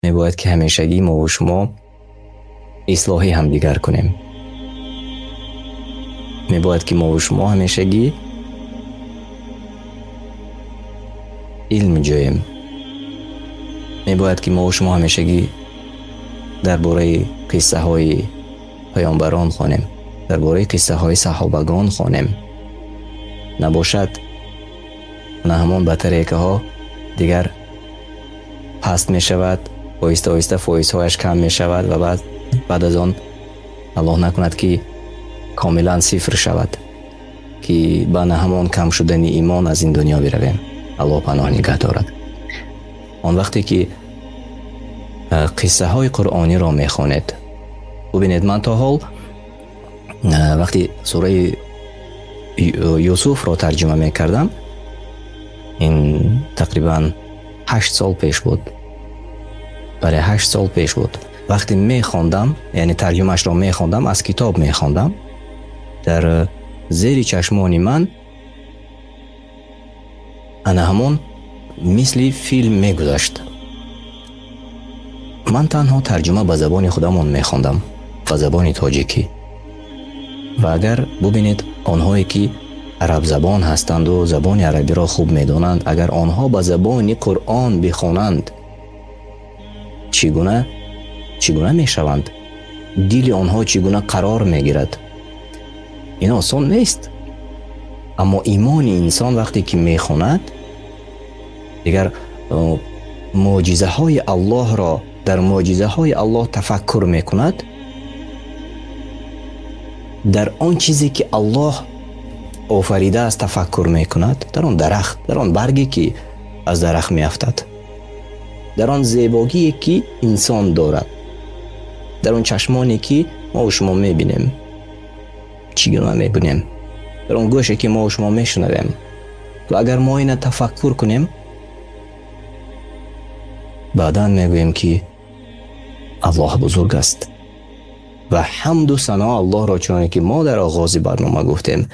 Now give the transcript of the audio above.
میباید که همیشگی ما و شما اصلاحی هم دیگر کنیم. میباید که ما و شما همیشگی علم جویم. میباید که ما و شما همیشگی درباره قصه های پیامبران خوانیم، درباره قصه های صحابگان خوانیم. نباشد نه همان به طریقه ها دیگر پست می شود، آیسته آیسته فایز هایش کم می شود و بعد از آن الله نکند که کاملا صفر شود، که به نه همان کم شدن ایمان از این دنیا برویم. الله پناه نگه دارد. آن وقتی که قصه های قرآنی را می خوانید، ببینید من تا حال وقتی سوره یوسف را ترجمه می کردم، این تقریبا 8 سال پیش بود، برای 8 سال پیش بود. وقتی می خواندم، یعنی ترجمهش را می خواندم، از کتاب می خواندم، در زیر چشمان من انا همون مثل فیلم می گذشت. من تنها ترجمه به زبان خودمون می خواندم، به زبان تاجیکی. و اگر ببینید آنهایی که عرب زبان هستند و زبان عربی را خوب می دانند، اگر آنها به زبان قرآن بخوانند چگونه می شوند؟ دل آنها چگونه قرار می گیرد؟ این آسان نیست. اما ایمان انسان وقتی که می خواند، دیگر معجزه های الله را در معجزه های الله تفکر می کند، در آن چیزی که الله آفریده است تفکر می کند، در آن درخت، در آن برگی که از درخت می افتد، در آن زیبایی که انسان دارد، در آن چشمانی که ما و شما می بینیم، چگونه می بینیم، در آن گوشی که ما و شما می شنویم. و اگر ما این تفکر کنیم، بعداً می گوییم که الله بزرگ است. و حمد و ثنا الله را، چون که ما در آغاز برنامه گفتیم،